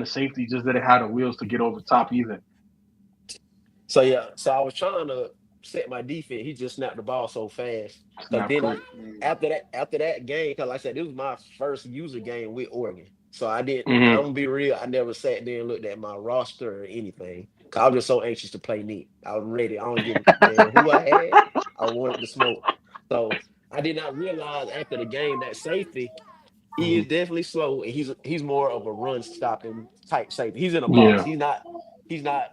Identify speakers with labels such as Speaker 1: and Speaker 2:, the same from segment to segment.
Speaker 1: the safety just didn't have the wheels to get over top either.
Speaker 2: So yeah, so I was trying to set my defense. He just snapped the ball so fast. Cause
Speaker 1: Snap
Speaker 2: then
Speaker 1: quick.
Speaker 2: after that game, cause like I said, this was my first user game with Oregon. So I didn't. I'm
Speaker 1: Mm-hmm.
Speaker 2: gonna be real. I never sat there and looked at my roster or anything. Cause I was just so anxious to play Nick. I was ready. I don't give a damn who I had. I wanted to smoke. So I did not realize after the game that safety, he is definitely slow and he's more of a run stopping type safety. He's in a box.
Speaker 1: Yeah.
Speaker 2: He's not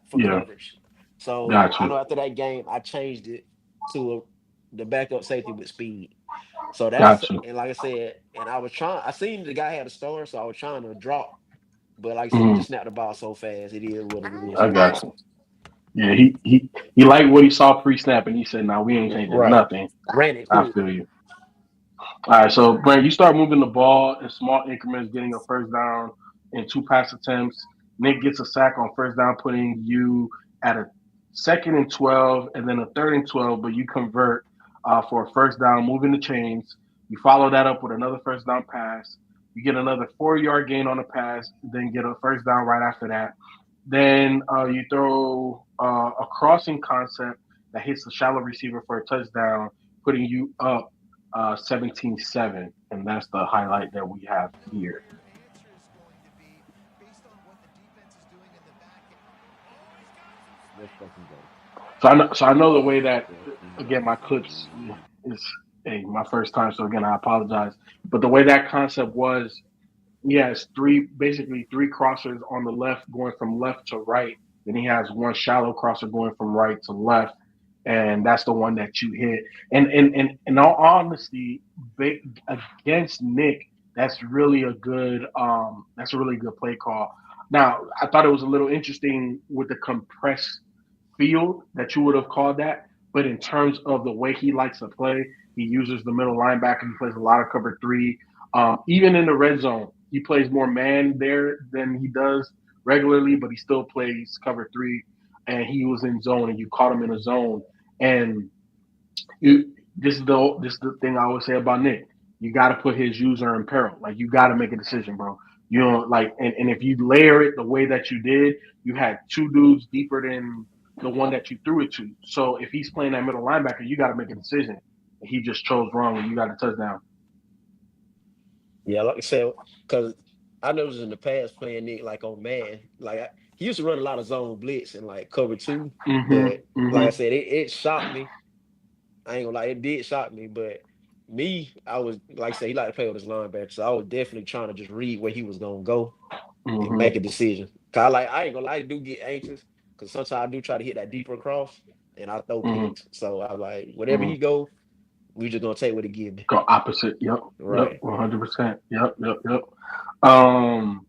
Speaker 2: for
Speaker 1: Yeah.
Speaker 2: coverage. So I
Speaker 1: Gotcha.
Speaker 2: know after that game I changed it to the backup safety with speed. So that's
Speaker 1: Gotcha.
Speaker 2: and like I said, and I seen the guy had a star, so I was trying to drop. But like I said, he
Speaker 1: Mm-hmm.
Speaker 2: just snapped the ball so fast. It is what it is.
Speaker 1: I got you. Yeah, he liked what he saw pre-snap, and he said, "Nah, we ain't changing
Speaker 2: Right.
Speaker 1: nothing."
Speaker 2: Ran it
Speaker 1: I
Speaker 2: quick.
Speaker 1: feel you. All right, so Brent, you start moving the ball in small increments, getting a first down in two pass attempts. Nick gets a sack on first down, putting you at a second and 12, and then a third and 12, but you convert for a first down, moving the chains. You follow that up with another first down pass. You get another 4 yard gain on the pass, then get a first down right after that. Then you throw a crossing concept that hits the shallow receiver for a touchdown, putting you up 17-7, and that's the highlight that we have here.
Speaker 2: Let's fucking go.
Speaker 1: So I know the way
Speaker 2: Let's
Speaker 1: that
Speaker 2: fucking
Speaker 1: again my
Speaker 2: go.
Speaker 1: clips is my first time, so again I apologize. But the way that concept was, he has basically three crossers on the left going from left to right. Then he has one shallow crosser going from right to left, and that's the one that you hit. And in all honesty, against Nick, that's a really good play call. Now I thought it was a little interesting with the compressed field that you would have called that, but in terms of the way he likes to play, he uses the middle linebacker. He plays a lot of cover three. Even in the red zone, he plays more man there than he does regularly, but he still plays cover three. And he was in zone, and you caught him in a zone. And this is the thing I always say about Nick. You got to put his user in peril. Like you got to make a decision, bro. You know, like, and if you layer it the way that you did, you had two dudes deeper than the one that you threw it to. So if he's playing that middle linebacker, you got to make a decision. He just chose wrong, and you got a touchdown.
Speaker 2: Yeah, like I said, because I noticed in the past playing Nick like on man, he used to run a lot of zone blitz and like cover two,
Speaker 1: Mm-hmm.
Speaker 2: but like I
Speaker 1: Mm-hmm.
Speaker 2: said, it shocked me. I ain't gonna lie, it did shock me, but me, I was like I said, he liked to play with his linebacker, so I was definitely trying to just read where he was gonna go and
Speaker 1: Mm-hmm.
Speaker 2: make a decision. Cause I ain't gonna lie, I do get anxious because sometimes I do try to hit that deeper cross and I throw
Speaker 1: Mm-hmm.
Speaker 2: picks. So I like whatever
Speaker 1: Mm-hmm.
Speaker 2: he go, we just gonna take what he give me.
Speaker 1: Go opposite. Yep. Yep.
Speaker 2: Right.
Speaker 1: 100%. Yep. Yep. Yep. Um.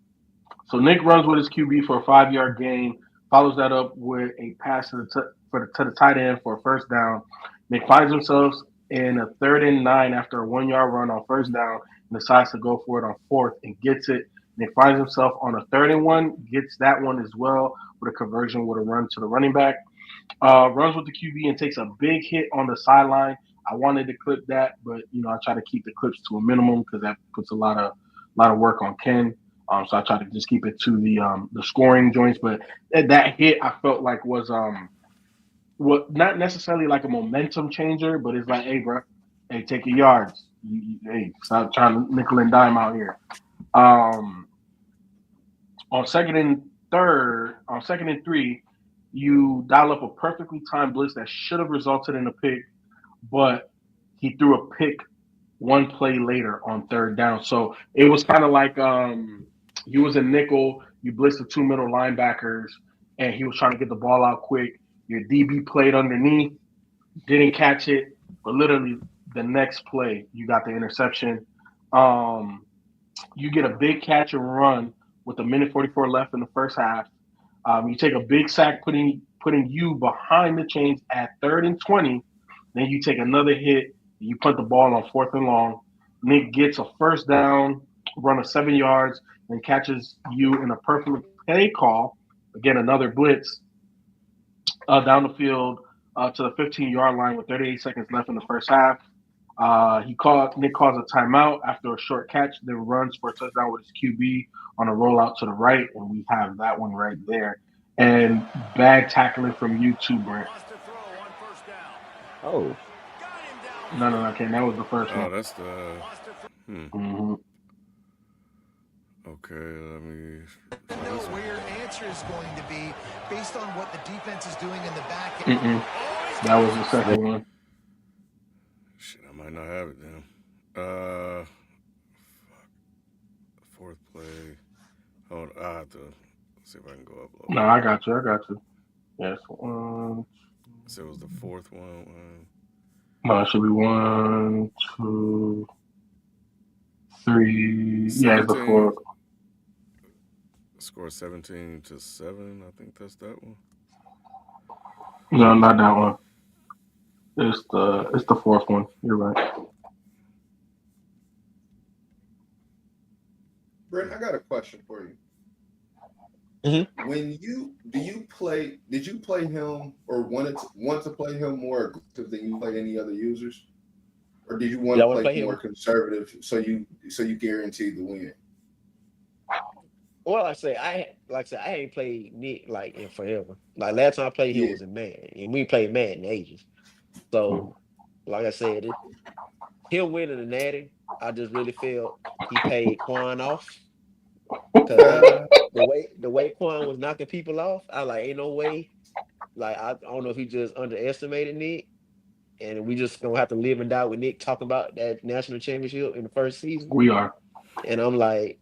Speaker 1: So Nick runs with his QB for a 5 yard gain, follows that up with a pass to the tight end for a first down. Nick finds himself in a third and 9 after a 1 yard run on first down and decides to go for it on fourth and gets it. Nick finds himself on a third and 1, gets that one as well with a conversion with a run to the running back. Runs with the QB and takes a big hit on the sideline. I wanted to clip that, but I try to keep the clips to a minimum because that puts a lot of work on Ken. So I try to just keep it to the scoring joints. But that hit I felt like was what not necessarily like a momentum changer, but it's like, hey, bro, hey, take your yards. Hey, stop trying to nickel and dime out here. Um, on second and three, you dial up a perfectly timed blitz that should have resulted in a pick, but he threw a pick one play later on third down. So it was kind of like he was a nickel. You blitzed the two middle linebackers, and he was trying to get the ball out quick. Your DB played underneath, didn't catch it, but literally the next play you got the interception. Um, you get a big catch and run with a minute 44 left in the first half. You take a big sack, putting you behind the chains at third and 20. Then you take another hit. You punt the ball on fourth and long. Nick gets a first down, run of 7 yards, then catches you in a perfect play call. Again, another blitz down the field to the 15-yard line with 38 seconds left in the first half. Nick calls a timeout after a short catch, then runs for a touchdown with his QB on a rollout to the right, and we have that one right there. And bad tackling from you too, Brent.
Speaker 2: Oh,
Speaker 1: No. Okay, that was the first
Speaker 3: Oh,
Speaker 1: one.
Speaker 3: that's the. Hmm.
Speaker 1: Hmm.
Speaker 3: Okay, let me try
Speaker 4: Know
Speaker 3: this one.
Speaker 4: where your answer is going to be based on what the defense is doing in the back end.
Speaker 1: Mm-mm. That was the second one.
Speaker 3: Shit, I might not have it then. Uh, fourth play. Hold on, I have to see if I can go up a little
Speaker 1: No,
Speaker 3: bit.
Speaker 1: I got you. I got you. Yes. One.
Speaker 3: So it was the fourth one.
Speaker 1: No, it should be 1, 2, 3. Yeah, it's the
Speaker 3: 17.
Speaker 1: four.
Speaker 3: Score 17-7. I think that's that one.
Speaker 1: No, not that one. It's the fourth one. You're right.
Speaker 5: Brent, I got a question for you.
Speaker 2: hmm
Speaker 5: When you did you play him or want to play him more aggressive than you played any other users, or did you want
Speaker 2: yeah, I
Speaker 5: to
Speaker 2: want to
Speaker 5: play
Speaker 2: play
Speaker 5: more
Speaker 2: him.
Speaker 5: conservative so you guaranteed the win?
Speaker 2: Well, like I said, I ain't played Nick like in forever. Like last time I played him
Speaker 5: Yeah,
Speaker 2: was in Madden, and we played Madden in ages. So, like I said, him winning the Natty, I just really felt he paid Quan off because the way Quan was knocking people off, I like ain't no way. Like I don't know if he just underestimated Nick, and we just gonna have to live and die with Nick talking about that national championship in the first season.
Speaker 1: We are.
Speaker 2: And I'm like,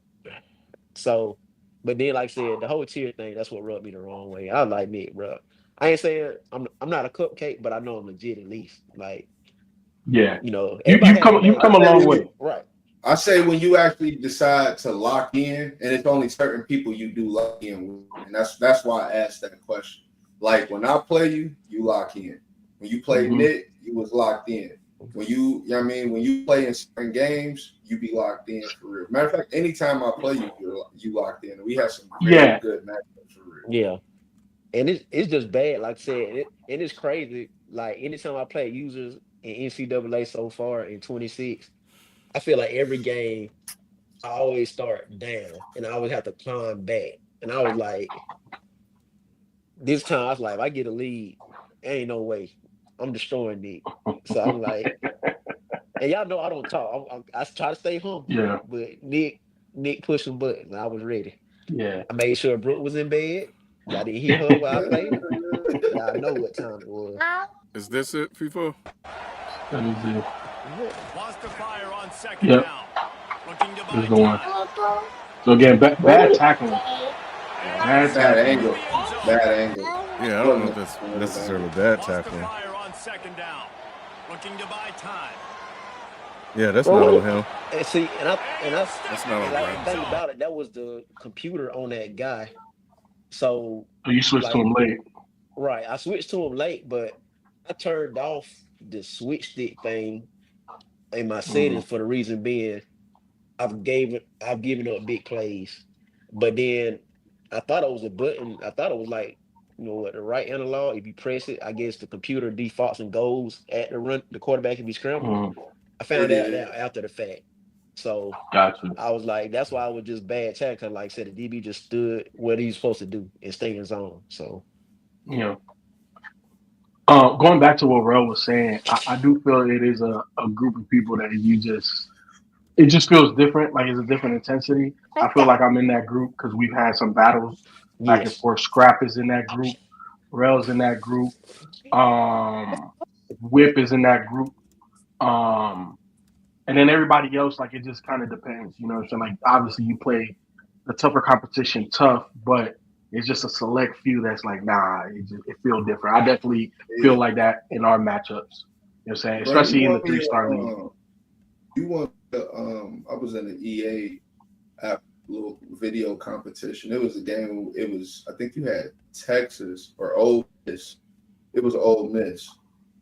Speaker 2: so, but then like I said, the whole tier thing, that's what rubbed me the wrong way. I like Nick, bro. I ain't saying I'm not a cupcake, but I know I'm legit at least. Like,
Speaker 1: Yeah. You
Speaker 2: everybody
Speaker 1: you've
Speaker 2: have their
Speaker 1: come you've
Speaker 2: bad
Speaker 5: I
Speaker 1: come a
Speaker 5: say
Speaker 2: days.
Speaker 1: long
Speaker 5: when
Speaker 1: way.
Speaker 5: you
Speaker 2: Right.
Speaker 5: I say when you actually decide to lock in, and it's only certain people you do lock in with, and that's why I asked that question. Like when I play you, you lock in. When you play
Speaker 1: Hmm.
Speaker 5: Nick, you was locked in. You know what I mean, when you play in certain games, you be locked in for real. Matter of fact, anytime I play you, you locked in. We have some very
Speaker 1: Yeah.
Speaker 5: good matchups for real.
Speaker 2: Yeah. And it's just bad. Like I said, and it's crazy. Like anytime I play users in NCAA so far in 26, I feel like every game I always start down and I always have to climb back. And I was like, this time I was like, if I get a lead, ain't no way. I'm destroying Nick. So I'm like, and y'all know I don't talk. I try to stay humble,
Speaker 1: Yeah.
Speaker 2: but Nick pushing buttons. I was ready.
Speaker 1: Yeah.
Speaker 2: I made sure Brooke was in bed. Y'all didn't hear her while I played. Y'all know what time it was.
Speaker 3: Is this it, FIFO?
Speaker 1: Let me see.
Speaker 2: Yeah.
Speaker 6: Wants to fire on second
Speaker 1: Yep.
Speaker 6: down. Looking to
Speaker 1: This is
Speaker 6: buy
Speaker 1: the one.
Speaker 6: time.
Speaker 1: So again, bad
Speaker 2: Boy.
Speaker 1: tackling. Bad
Speaker 5: Bad
Speaker 1: tackling.
Speaker 5: angle. Bad angle.
Speaker 3: Yeah, I don't know if
Speaker 5: Wasn't
Speaker 3: that's
Speaker 5: a good
Speaker 3: necessarily
Speaker 5: angle.
Speaker 3: bad
Speaker 6: Wants to
Speaker 3: tackling.
Speaker 6: fire on second down. Looking to buy time.
Speaker 3: Yeah, that's
Speaker 2: Bro,
Speaker 3: not on
Speaker 2: what?
Speaker 3: him.
Speaker 2: And see,
Speaker 3: That's not
Speaker 2: and
Speaker 3: on
Speaker 2: like
Speaker 3: Brent.
Speaker 2: the thing about it, that was the computer on that guy. So
Speaker 1: So you switched to
Speaker 2: like,
Speaker 1: him late.
Speaker 2: right, I switched to him late, but I turned off the switch stick thing in my
Speaker 1: Mm.
Speaker 2: settings for the reason being I've given up big plays. But then I thought it was a button. I thought it was like, what, the right analog. If you press it, I guess the computer defaults and goes at the quarterback can be scrambling.
Speaker 1: Mm.
Speaker 2: I
Speaker 5: It
Speaker 2: found out
Speaker 5: is.
Speaker 2: that after the fact. So
Speaker 1: Gotcha.
Speaker 2: I was like, that's why I was just bad tackle. 'Cause like I said, the DB just stood what he's supposed to do and stay in zone. So
Speaker 1: You know. Going back to what Rel was saying, I do feel it is a group of people that it just feels different. Like it's a different intensity. I feel like I'm in that group because we've had some battles back and
Speaker 2: yes.
Speaker 1: forth. Scrap is in that group. Rel's in that group. Um, Whip is in that group. Um, and then everybody else, like it just kind of depends. You know what I'm saying? Like obviously you play the tougher competition tough, but it's just a select few that's like, nah, it feels different. I definitely feel
Speaker 5: Yeah.
Speaker 1: like that in our matchups. You know what I'm saying?
Speaker 5: Bro, you
Speaker 1: Especially in the
Speaker 5: want me
Speaker 1: 3-star league.
Speaker 5: you want to I was in the EA app little video competition. It was a game. It was I think you had Texas or Ole Miss. It was Ole Miss,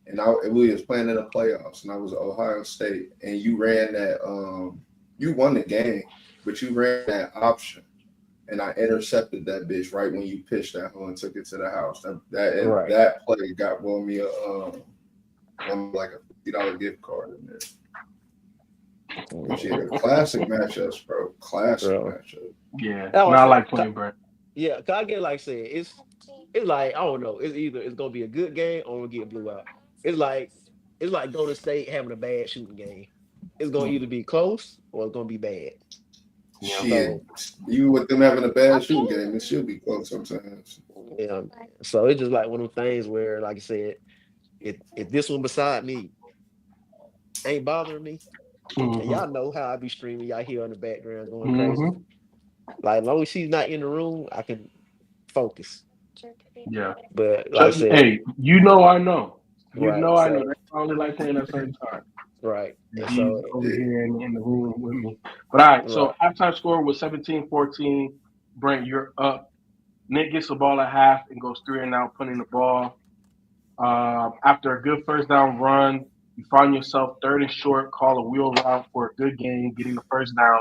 Speaker 5: and we was playing in the playoffs, and I was Ohio State, and you ran that. You won the game, but you ran that option, and I intercepted that bitch right when you pitched that hole and took it to the house.
Speaker 2: Right.
Speaker 5: That play got won me like a $50 gift card in there. But yeah, classic matchups, bro. Classic
Speaker 2: Bro.
Speaker 5: matchup.
Speaker 1: Yeah,
Speaker 2: That's what I
Speaker 1: not
Speaker 2: said.
Speaker 1: like playing Brent.
Speaker 2: Yeah, cause I get like I said, it's like I don't know. It's either it's gonna be a good game or we'll get blew out. It's like Golden State having a bad shooting game. It's gonna either be close or it's gonna be bad.
Speaker 1: Yeah.
Speaker 5: Shit,
Speaker 2: So
Speaker 5: you with them having a bad shooting game, it should be close sometimes.
Speaker 2: yeah, so it's just like one of them things where, like I said, if this one beside me ain't bothering me, and
Speaker 1: Mm-hmm.
Speaker 2: y'all know how I be streaming, y'all hear in the background going crazy.
Speaker 1: Mm-hmm.
Speaker 2: Like as long as she's not in the room, I can focus.
Speaker 1: Yeah.
Speaker 2: But like I
Speaker 1: So,
Speaker 2: said,
Speaker 1: hey, you know I know. You
Speaker 2: right.
Speaker 1: know I know.
Speaker 2: So
Speaker 1: That's why I only like playing at a certain time.
Speaker 2: right. And
Speaker 1: He's
Speaker 2: so
Speaker 1: over
Speaker 5: Yeah.
Speaker 1: here in the room with me. But all right,
Speaker 2: right.
Speaker 1: so halftime score was 17-14. Brent, you're up. Nick gets the ball at half and goes 3-and-out, punting the ball. After a good first down run, you find yourself third and short, call a wheel route for a good game, getting the first down.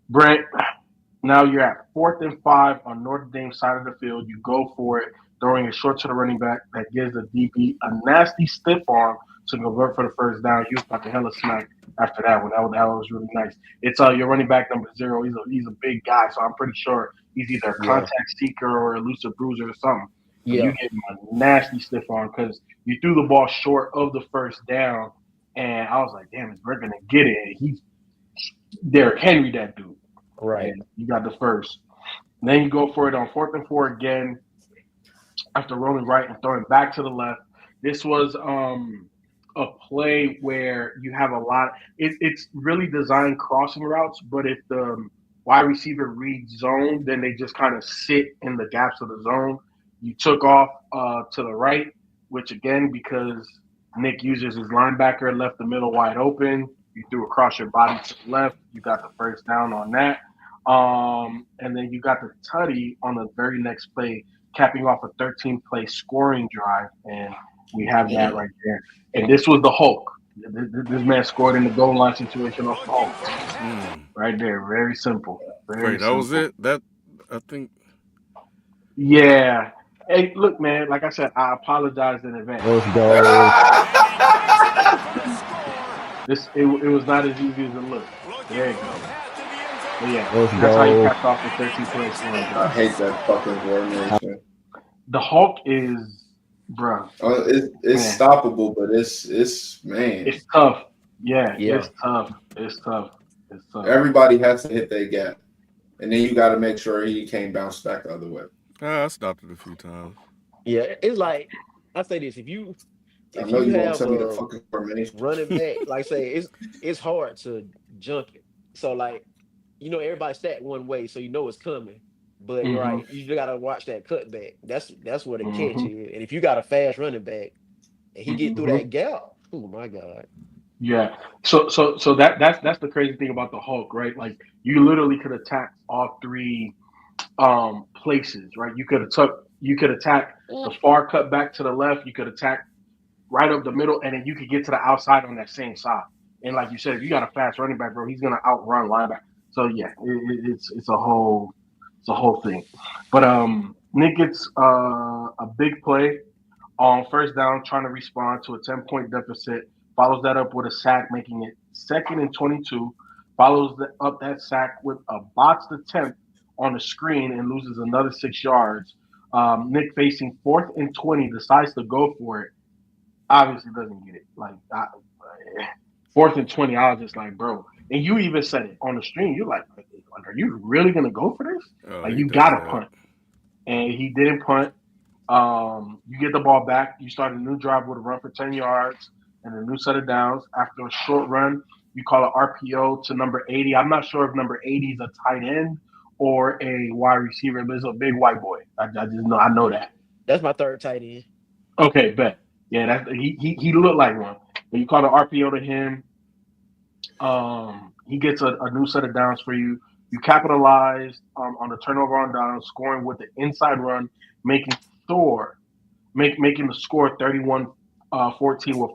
Speaker 1: Brent, now you're at 4th and 5 on Notre Dame side of the field. You go for it, throwing it short to the running back that gives the DB a nasty stiff arm to convert for the first down. You was about to hella smack after that one. That was really nice. It's your running back number 0. He's a big guy, so I'm pretty sure he's either a
Speaker 2: Yeah.
Speaker 1: contact seeker or a elusive bruiser or something. So you
Speaker 2: Yeah.
Speaker 1: get him a nasty stiff arm because you threw the ball short of the first down, and I was like, damn, is Brett gonna get it? He's Derrick Henry, that dude.
Speaker 2: Right.
Speaker 1: And you got the first. And then you go for it on 4th and 4 again after rolling right and throwing back to the left. This was a play where you have a lot. It's really designed crossing routes, but if the wide receiver reads zone, then they just kind of sit in the gaps of the zone. You took off to the right, which again, because Nick uses his linebacker, left the middle wide open. You threw across your body to the left. You got the first down on that. And then you got the tutty on the very next play, capping off a 13-play scoring drive, and we have that right there. And this was the Hulk. This man scored in the goal line situation off the Hulk. Right there. Very simple. Very
Speaker 3: Wait, that
Speaker 1: simple.
Speaker 3: was it? That I think.
Speaker 1: Yeah. Hey, look, man. Like I said, I apologize in advance.
Speaker 2: Let's go.
Speaker 1: It was not as easy as it looked. There you go. But yeah,
Speaker 2: Let's
Speaker 1: that's how you
Speaker 2: go.
Speaker 1: capped off the 13-play scoring
Speaker 5: I
Speaker 1: drive.
Speaker 5: hate that fucking formation.
Speaker 1: The Hulk is, bro.
Speaker 5: It's
Speaker 1: Man.
Speaker 5: stoppable, but it's man.
Speaker 1: It's tough. Yeah,
Speaker 2: Yeah.
Speaker 1: it's tough. It's tough. It's tough.
Speaker 5: Everybody has to hit their gap, and then you got to make sure he can't bounce back the other way.
Speaker 3: I stopped it a few times.
Speaker 2: Yeah. It's like I say this:
Speaker 5: I
Speaker 2: if
Speaker 5: know
Speaker 2: you
Speaker 5: you won't
Speaker 2: have
Speaker 5: tell me the
Speaker 2: a
Speaker 5: fucking formation.
Speaker 2: running back, like I say, it's hard to junk it. So like, everybody stat one way, so you know it's coming. But you're
Speaker 1: Mm-hmm.
Speaker 2: right, you just gotta watch that cutback. That's where the catch
Speaker 1: Mm-hmm.
Speaker 2: is. And if you got a fast running back and he get through
Speaker 1: Mm-hmm.
Speaker 2: that gap, oh my God.
Speaker 1: Yeah. So that's the crazy thing about the Hulk, right? Like you literally could attack all three places, right? You could attack the far cut back to the left, you could attack right up the middle, and then you could get to the outside on that same side. And like you said, if you got a fast running back, bro, he's gonna outrun linebacker. So yeah, it's a whole thing. But Nick gets a big play on first down, trying to respond to a 10-point deficit. Follows that up with a sack, making it 2nd and 22. Follows up that sack with a botched attempt on the screen and loses another 6 yards. Nick facing 4th and 20 decides to go for it. Obviously doesn't get it. 4th and 20, I was just like, bro. And you even said it on the stream. You're like, are you really gonna go for this?
Speaker 3: Oh,
Speaker 1: Like
Speaker 3: he
Speaker 1: you
Speaker 3: does
Speaker 1: gotta
Speaker 3: that.
Speaker 1: punt. And he didn't punt. You get the ball back. You start a new drive with a run for 10 yards and a new set of downs. After a short run, you call an RPO to number 80. I'm not sure if number 80 is a tight end or a wide receiver, but it's a big white boy. I just know I know that.
Speaker 2: That's my third tight end.
Speaker 1: Okay, bet. Yeah, he looked like one. But you call an RPO to him. He gets a new set of downs for you. You capitalize on the turnover on down, scoring with the inside run, making making the score 31-14 with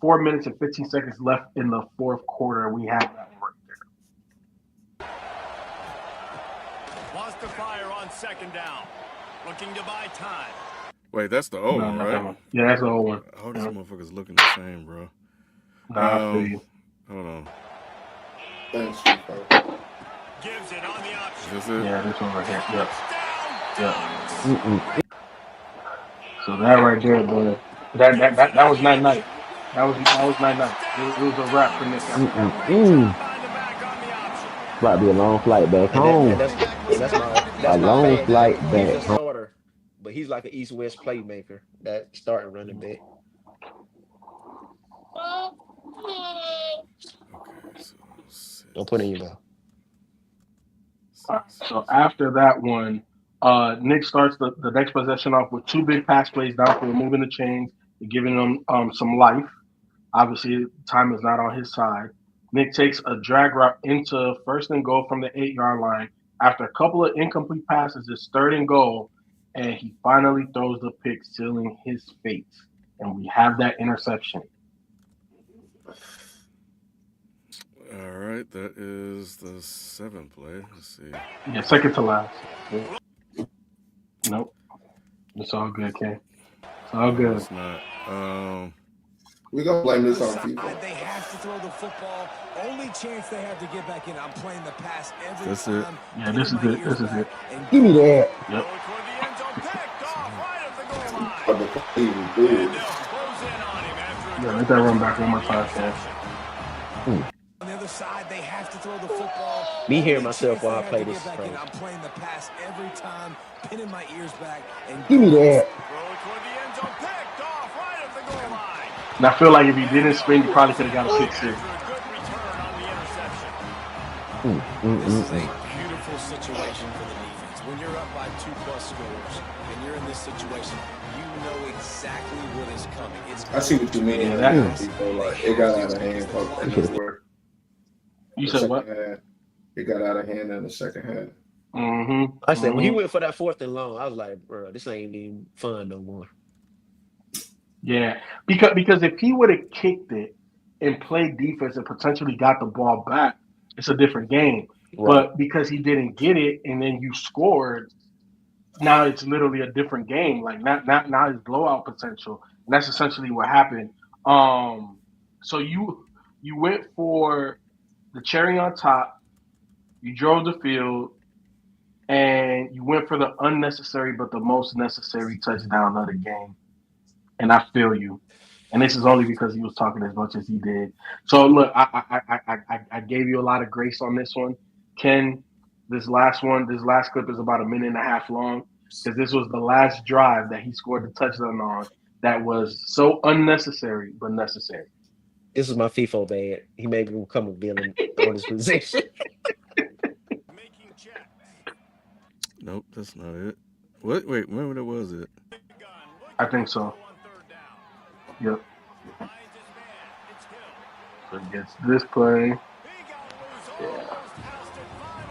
Speaker 1: 4 minutes and 15 seconds left in the fourth quarter. We have that right there.
Speaker 6: Wants to fire on 2nd down. Looking to buy time.
Speaker 3: Wait, that's the old one,
Speaker 1: Not that
Speaker 3: right?
Speaker 1: one. Yeah, that's the old one.
Speaker 3: All these
Speaker 1: Yeah.
Speaker 3: motherfuckers looking the same, bro.
Speaker 1: Nah, I feel you.
Speaker 3: Hold on.
Speaker 5: Thanks, FIFA.
Speaker 6: Gives it on the option.
Speaker 3: Is this it?
Speaker 1: Yeah, this one right here. Yep.
Speaker 6: Touchdown.
Speaker 1: Yep. So that right there, boy. That was night. That was night. It was a wrap for Nick after that one.
Speaker 6: Great job by the back on the option.
Speaker 7: Might be a long flight back
Speaker 2: And that
Speaker 7: home.
Speaker 2: that's
Speaker 7: A
Speaker 2: my
Speaker 7: long
Speaker 2: bad.
Speaker 7: flight
Speaker 2: He's a
Speaker 7: back home.
Speaker 2: starter, but he's like an East-West playmaker. That starting running back.
Speaker 3: Okay, so six.
Speaker 2: Don't put it in your mouth.
Speaker 1: So after that one, Nick starts the next possession off with two big pass plays down for removing the chains and giving them some life. Obviously, time is not on his side. Nick takes a drag route into first and goal from the 8-yard line. After a couple of incomplete passes, it's third and goal, and he finally throws the pick, sealing his fate. And we have that interception.
Speaker 3: All right, that is the 7th play. Let's see.
Speaker 1: Yeah, second to last. Nope. It's all good, Ken. It's all good.
Speaker 3: It's not.
Speaker 5: We gonna blame this on FIFA.
Speaker 4: They have to throw the football. Only chance they have to get back in. I'm playing the pass every
Speaker 3: That's it.
Speaker 4: time.
Speaker 1: Yeah, this is it. This is it.
Speaker 7: Give me that.
Speaker 1: Yep.
Speaker 6: Toward the end zone, picked off right at the goal line.
Speaker 5: But the he was good.
Speaker 6: They'll close in on him after
Speaker 1: Yeah, let that run back one more time, Ken.
Speaker 4: On the other side, they have to throw the football.
Speaker 2: Me hearing
Speaker 4: Only
Speaker 2: myself
Speaker 4: chance
Speaker 2: while I
Speaker 4: they
Speaker 2: play
Speaker 4: have to
Speaker 2: this
Speaker 4: get
Speaker 2: is
Speaker 4: back in.
Speaker 2: crazy.
Speaker 4: I'm playing the pass every time, pinning my ears back. And
Speaker 7: Give me that.
Speaker 6: throw toward the end zone, picked off right at the goal line.
Speaker 1: And I feel like if he didn't spin, he probably could have got a pick six.
Speaker 6: After a good return on the interception.
Speaker 4: This is a beautiful situation for the defense. When you're up by 2+ scores and you're in this situation, you know exactly what is coming.
Speaker 5: I see what you mean.
Speaker 1: Yeah, that-
Speaker 5: It got out of hand.
Speaker 1: You said what?
Speaker 5: It got out of hand in the second half.
Speaker 1: Mm-hmm.
Speaker 2: I said when he went for that 4th and long, I was like, bro, this ain't even fun no more.
Speaker 1: Yeah, because if he would have kicked it and played defense and potentially got the ball back, it's a different game.
Speaker 2: Right.
Speaker 1: But because he didn't get it and then you scored, now it's literally a different game. Like not his blowout potential. And that's essentially what happened. So you went for the cherry on top, you drove the field, and you went for the unnecessary but the most necessary touchdown of the game. And I feel you. And this is only because he was talking as much as he did. So look, I gave you a lot of grace on this one. Ken, this last clip is about a minute and a half long because this was the last drive that he scored the touchdown on that was so unnecessary but necessary.
Speaker 2: This is my FIFO bad. He made me become a villain on his position.
Speaker 6: Making check.
Speaker 3: Nope, that's not it. What? Wait, when was it?
Speaker 1: I think so. Yep. So he gets this play. Yeah.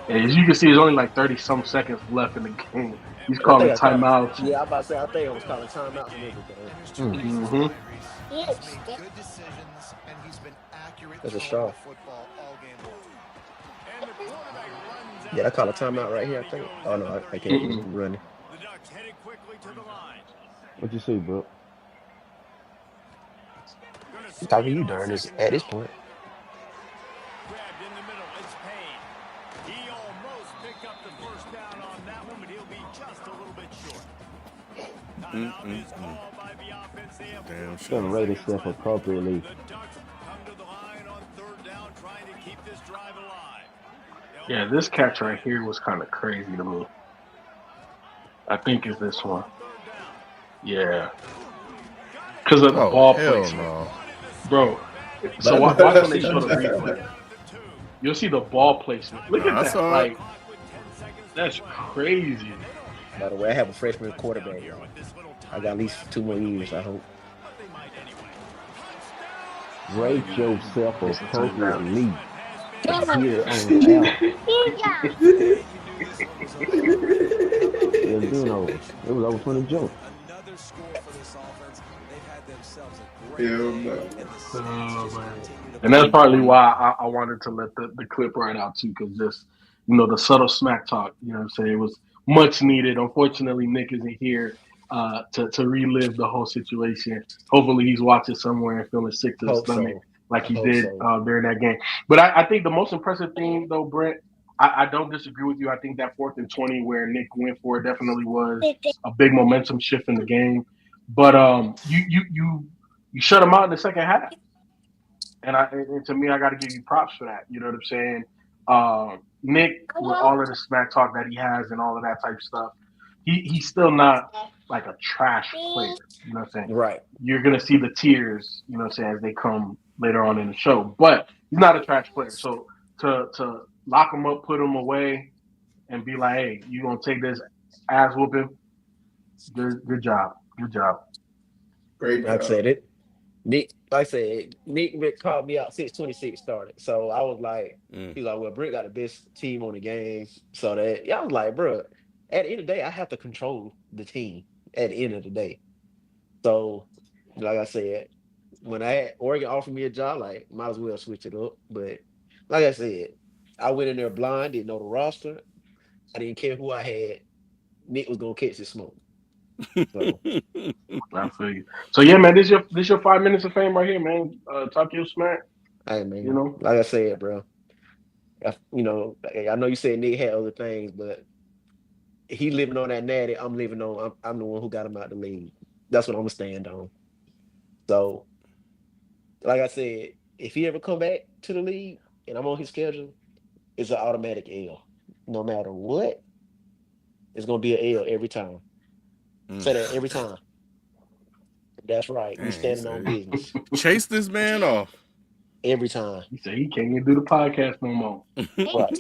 Speaker 1: And as you can see, there's only like 30-some seconds left in the game. He's calling timeouts.
Speaker 2: Yeah, I'm about to say, I think I was calling timeouts and everything.
Speaker 1: Mm-hmm.
Speaker 4: He's made good decisions, and he's been accurate
Speaker 2: That's a
Speaker 4: throwing
Speaker 2: straw.
Speaker 4: the football all game long.
Speaker 2: Yeah, I call a timeout right here, I think. Oh, no, I can't. He's running.
Speaker 6: The Ducks headed quickly to the line.
Speaker 7: What you see, bro?
Speaker 2: I'm talking to you during this at this point.
Speaker 6: Grabbed in the middle. It's Payne. He almost picked up the first down on that one, but he'll be just a little bit short. Timeout is called by the offense. They have
Speaker 3: Damn
Speaker 7: Shouldn't
Speaker 3: sure.
Speaker 7: rate himself appropriately.
Speaker 6: The Ducks come to the line on third down, trying to keep this drive alive.
Speaker 1: Yeah, this catch right here was kind of crazy to me. I think it's this one. Yeah. Because of the ball
Speaker 3: hell
Speaker 1: placement.
Speaker 3: no.
Speaker 1: Bro, so watch when they show the replay. You'll see the ball placement. Look
Speaker 3: I
Speaker 1: at that.
Speaker 3: saw it.
Speaker 1: Like, that's crazy.
Speaker 2: By the way, I have a freshman quarterback. I got at least 2 more years, I hope.
Speaker 7: Rate yourself appropriately. Here on out. It was doing over. It was over from the jump.
Speaker 4: Another score for this offense. They've had themselves a
Speaker 5: Hell
Speaker 4: great
Speaker 5: no.
Speaker 4: game, and the Saints
Speaker 1: Oh,
Speaker 4: just
Speaker 1: man.
Speaker 4: continue to
Speaker 1: And that's
Speaker 4: play
Speaker 1: partly why I wanted to let the clip right out too, because just the subtle smack talk, you know what I'm saying, it was much needed. Unfortunately, Nick isn't here to relive the whole situation. Hopefully he's watching somewhere and feeling sick to his
Speaker 2: Hope so.
Speaker 1: stomach like
Speaker 2: I
Speaker 1: he
Speaker 2: hope
Speaker 1: did
Speaker 2: so.
Speaker 1: during that game. But I think the most impressive thing, though, Brent, I don't disagree with you. I think that 4th and 20 where Nick went for it definitely was a big momentum shift in the game. But you shut him out in the second half, and to me, I got to give you props for that. You know what I'm saying? Nick, with all of the smack talk that he has and all of that type of stuff, he's still not like a trash player. You know what I'm saying?
Speaker 2: Right.
Speaker 1: You're gonna see the tears, you know what I'm saying, as they come later on in the show. But he's not a trash player. So to lock him up, put him away, and be like, hey, you gonna take this ass whooping? Good job. Good job.
Speaker 5: Great
Speaker 2: Like I
Speaker 5: job.
Speaker 2: said it. Nick, like I said, Nick Rick called me out 6:26 started. So I was like,
Speaker 3: Mm.
Speaker 2: he was like, well, Brent got the best team on the game. So that I was like, bro, at the end of the day, I have to control the team at the end of the day. So, like I said, when I had Oregon offered me a job, like might as well switch it up. But like I said, I went in there blind, didn't know the roster. I didn't care who I had. Nick was gonna catch the smoke. So
Speaker 1: I feel you. So yeah, man, this your 5 minutes of fame right here, man. Talk your smack.
Speaker 2: hey
Speaker 1: You
Speaker 2: man,
Speaker 1: know,
Speaker 2: like I said, bro. I know you said Nick had other things, but he living on that natty. I'm living on. I'm the one who got him out the league. That's what I'm gonna stand on. So, like I said, if he ever come back to the league and I'm on his schedule, it's an automatic L. No matter what, it's gonna be an L every time.
Speaker 3: Mm.
Speaker 2: Say that every time. That's right. We
Speaker 3: Dang, he
Speaker 2: standing on
Speaker 3: said,
Speaker 2: business
Speaker 3: chase this man off.
Speaker 2: every time.
Speaker 1: he said he can't even do the podcast no more.
Speaker 2: Right.